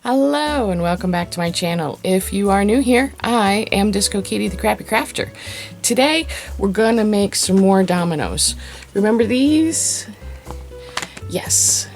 Hello and welcome back to my channel. If you are new here, I am Disco Katie the Crappy Crafter. Today we're gonna make some more dominoes. Remember these? Yes.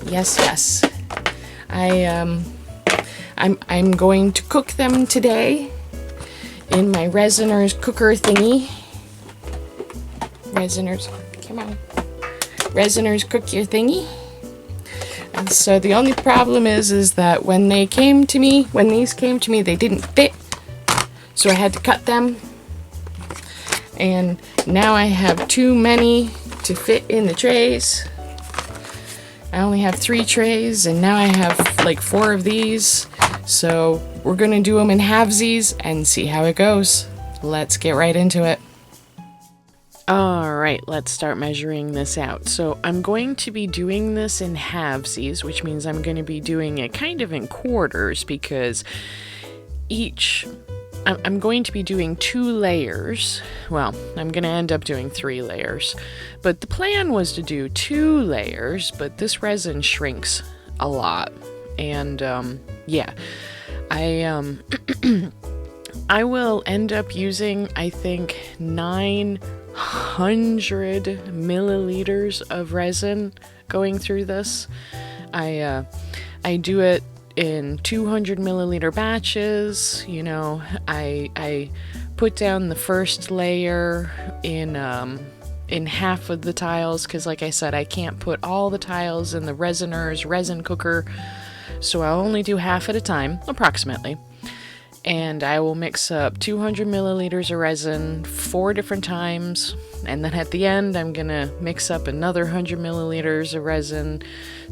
Yes. I'm going to cook them today in my Resiners cooker thingy. Resiners, come on. Resiners cook your thingy. And so the only problem is that when these came to me, they didn't fit. So I had to cut them. And now I have too many to fit in the trays. I only have 3 trays, and now I have like 4 of these. So we're gonna do them in halvesies and see how it goes. Let's get right into it. Alright, let's start measuring this out. So I'm going to be doing this in halvesies, which means I'm going to be doing it kind of in quarters, because I'm going to be doing 2 layers. Well, I'm going to end up doing 3 layers. But the plan was to do 2 layers, but this resin shrinks a lot. And yeah, I will end up using, I think, 900 milliliters of resin going through this. I do it in 200 milliliter batches. You know, I put down the first layer in half of the tiles, because like I said, I can't put all the tiles in the Resiners resin cooker, so I'll only do half at a time, approximately. And I will mix up 200 milliliters of resin 4 different times, and then at the end I'm gonna mix up another 100 milliliters of resin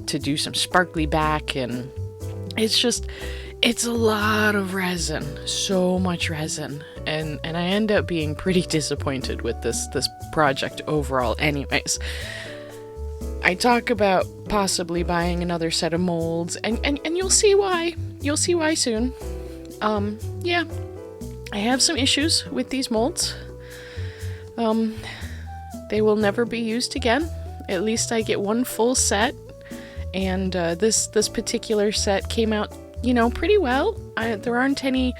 to do some sparkly back. And it's a lot of resin, so much resin, and I end up being pretty disappointed with this project overall. Anyways, I talk about possibly buying another set of molds, and you'll see why. You'll see why soon. Yeah, I have some issues with these molds. They will never be used again. At least I get 1 full set, and this particular set came out, you know, pretty well. There aren't any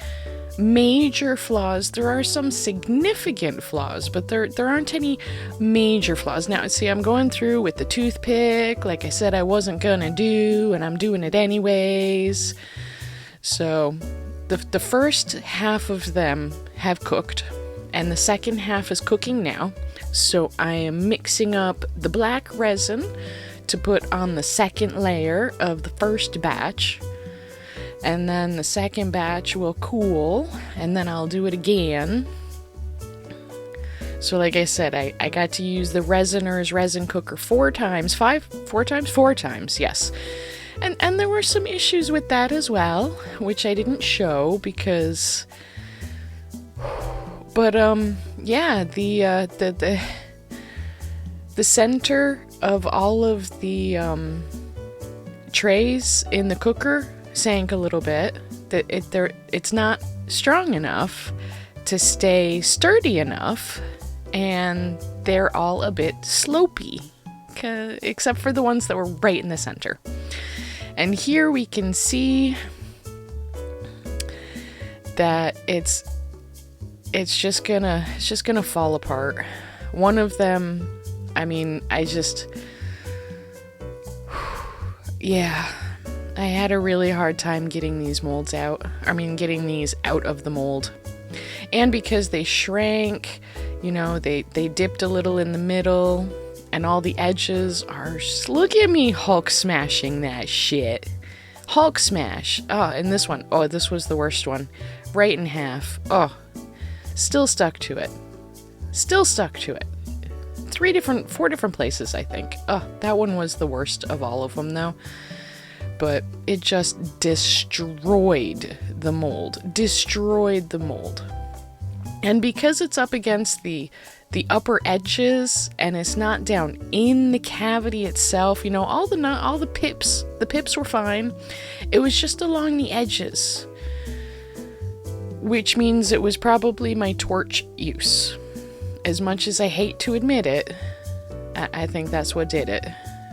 major flaws. There are some significant flaws, but there aren't any major flaws. Now, see, I'm going through with the toothpick, like I said I wasn't gonna do, and I'm doing it anyways. So the first half of them have cooked, and the second half is cooking now. So I am mixing up the black resin to put on the second layer of the first batch, and then the second batch will cool, and then I'll do it again. So like I said, I got to use the Resiners resin cooker 4 times, 4 times, yes. And there were some issues with that as well, which I didn't show because, but yeah, the center of all of the trays in the cooker sank a little bit. It's not strong enough to stay sturdy enough, and they're all a bit slopey, except for the ones that were right in the center. And here we can see that it's just gonna fall apart. One of them, I mean, yeah, I had a really hard time getting these molds out. I mean, getting these out of the mold. And because they shrank, you know, they dipped a little in the middle, and all the edges are, look at me Hulk smashing that shit. Hulk smash. Oh, and this one, oh, this was the worst one. Right in half. Oh, still stuck to it. 4 different places, I think. Oh, that one was the worst of all of them, though. But it just destroyed the mold. And because it's up against the upper edges, and it's not down in the cavity itself, you know, all the pips were fine. It was just along the edges, which means it was probably my torch use. As much as I hate to admit it, I think that's what did it.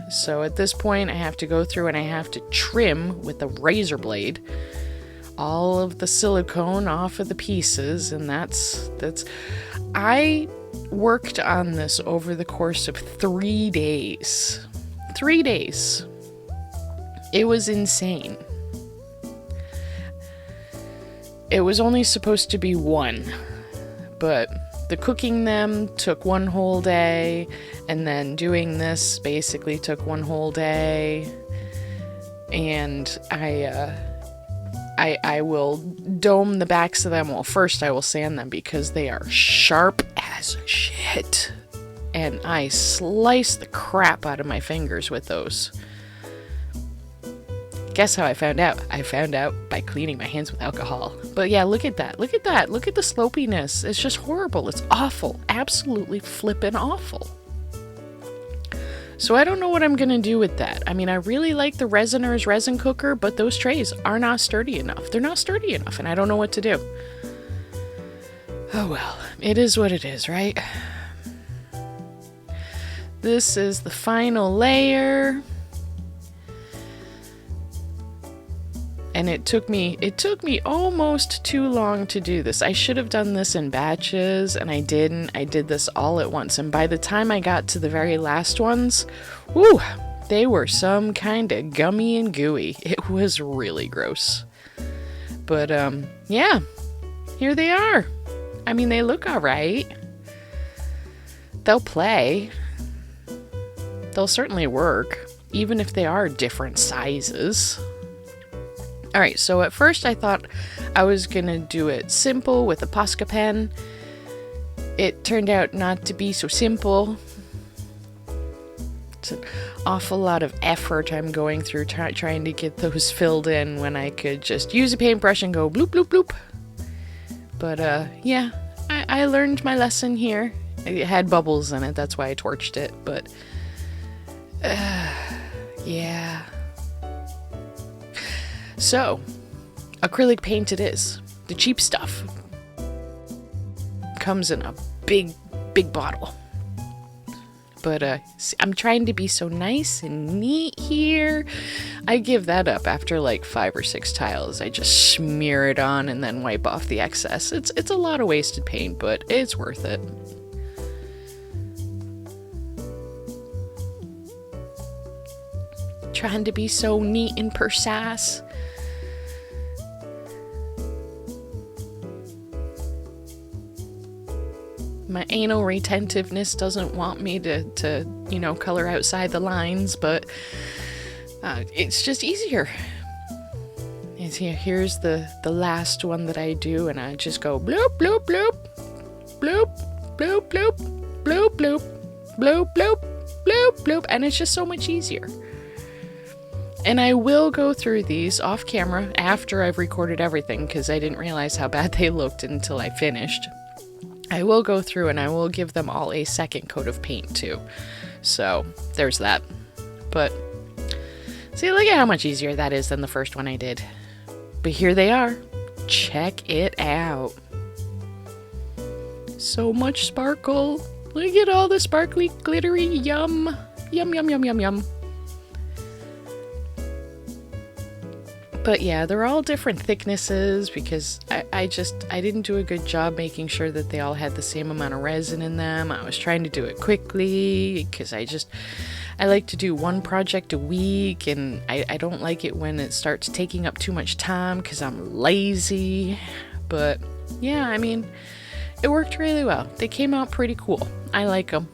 So at this point, I have to go through and I have to trim with a razor blade all of the silicone off of the pieces, and that's I worked on this over the course of 3 days. 3 days. It was insane. It was only supposed to be one, but the cooking them took one whole day, and then doing this basically took one whole day. And I will dome the backs of them. Well, first I will sand them because they are sharp as shit. And I slice the crap out of my fingers with those. Guess how I found out? I found out by cleaning my hands with alcohol. But yeah, look at that. Look at that. Look at the slopiness. It's just horrible. It's awful. Absolutely flippin' awful. So I don't know what I'm going to do with that. I mean, I really like the Resiner's resin cooker, but those trays are not sturdy enough. They're not sturdy enough, and I don't know what to do. Oh well, it is what it is, right? This is the final layer. And it took me almost too long to do this. I should have done this in batches, and I didn't. I did this all at once. And by the time I got to the very last ones, whew, they were some kind of gummy and gooey. It was really gross. But, yeah, here they are. I mean, they look all right. They'll play. They'll certainly work, even if they are different sizes. Alright, so at first I thought I was gonna do it simple with a Posca pen. It turned out not to be so simple. It's an awful lot of effort I'm going through trying to get those filled in when I could just use a paintbrush and go bloop bloop bloop. But yeah, I learned my lesson here. It had bubbles in it, that's why I torched it, but yeah. So, acrylic paint it is. The cheap stuff. Comes in a big bottle. But I'm trying to be so nice and neat here. I give that up after like 5 or 6 tiles. I just smear it on and then wipe off the excess. It's a lot of wasted paint, but it's worth it. Trying to be so neat and precise. My anal retentiveness doesn't want me to you know, color outside the lines, but it's just easier. Here's the last one that I do, and I just go bloop, bloop, bloop, bloop, bloop, bloop, bloop, bloop, bloop, bloop, bloop, bloop, and it's just so much easier. And I will go through these off camera after I've recorded everything, because I didn't realize how bad they looked until I finished. I will go through and I will give them all a second coat of paint too. So there's that. But see, look at how much easier that is than the first one I did. But here they are. Check it out. So much sparkle. Look at all the sparkly, glittery yum. Yum, yum, yum, yum, yum. But yeah, they're all different thicknesses because I didn't do a good job making sure that they all had the same amount of resin in them. I was trying to do it quickly because I like to do one project a week, and I don't like it when it starts taking up too much time because I'm lazy. But yeah, I mean, it worked really well. They came out pretty cool. I like them.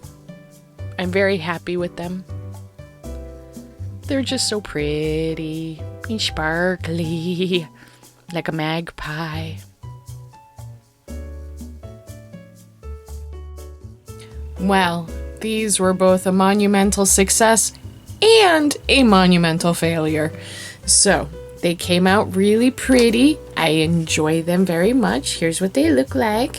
I'm very happy with them. They're just so pretty and sparkly, like a magpie. Well, these were both a monumental success and a monumental failure. So, they came out really pretty. I enjoy them very much. Here's what they look like.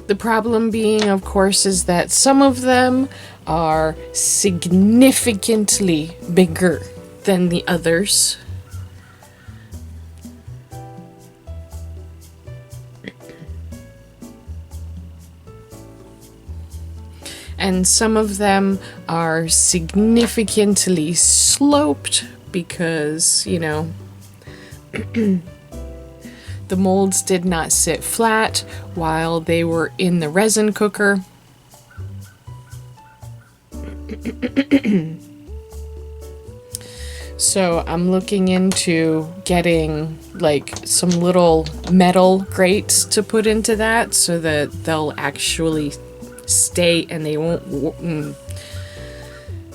The problem being, of course, is that some of them are significantly bigger than the others. And some of them are significantly sloped because, you know, the molds did not sit flat while they were in the resin cooker. So I'm looking into getting like some little metal grates to put into that so that they'll actually stay and they won't.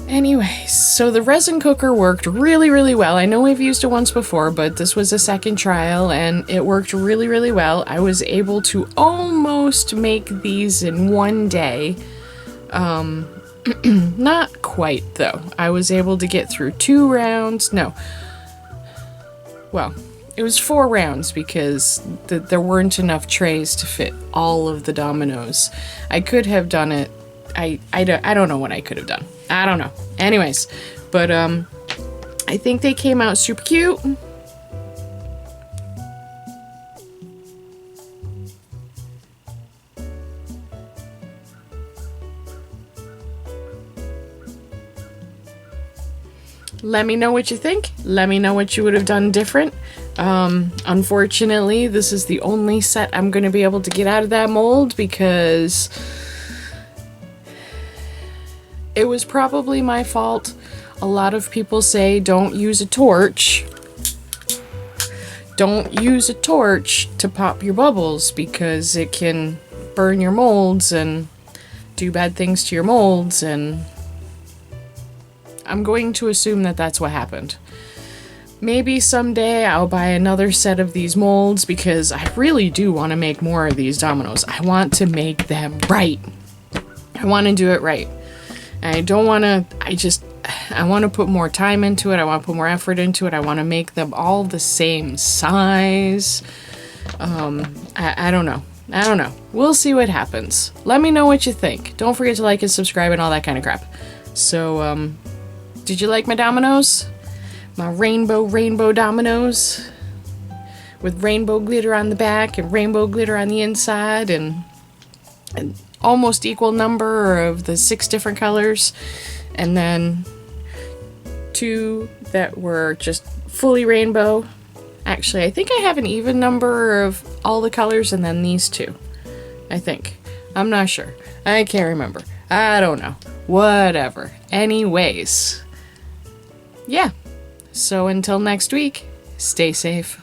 Anyways, so the resin cooker worked really, really well. I know we've used it once before, but this was a second trial and it worked really, really well. I was able to almost make these in one day. Not quite, though. I was able to get through 2 rounds. No. Well, it was 4 rounds because there weren't enough trays to fit all of the Dominoes. I could have done it. I don't know what I could have done. I don't know. Anyways, but I think they came out super cute. Let me know what you think. Let me know what you would have done different. Unfortunately, this is the only set I'm going to be able to get out of that mold because it was probably my fault. A lot of people say don't use a torch. Don't use a torch to pop your bubbles because it can burn your molds and do bad things to your molds, and I'm going to assume that that's what happened. Maybe someday I'll buy another set of these molds because I really do want to make more of these Dominoes. I want to make them right. I want to do it right. I don't want to, I want to put more time into it. I want to put more effort into it. I want to make them all the same size. I don't know. I don't know. We'll see what happens. Let me know what you think. Don't forget to like and subscribe and all that kind of crap. So, did you like my Dominoes? My rainbow Dominoes? With rainbow glitter on the back and rainbow glitter on the inside and an almost equal number of the 6 different colors. And then 2 that were just fully rainbow. Actually, I think I have an even number of all the colors and then these 2. I think. I'm not sure. I can't remember. I don't know. Whatever. Anyways. Yeah. So until next week, stay safe.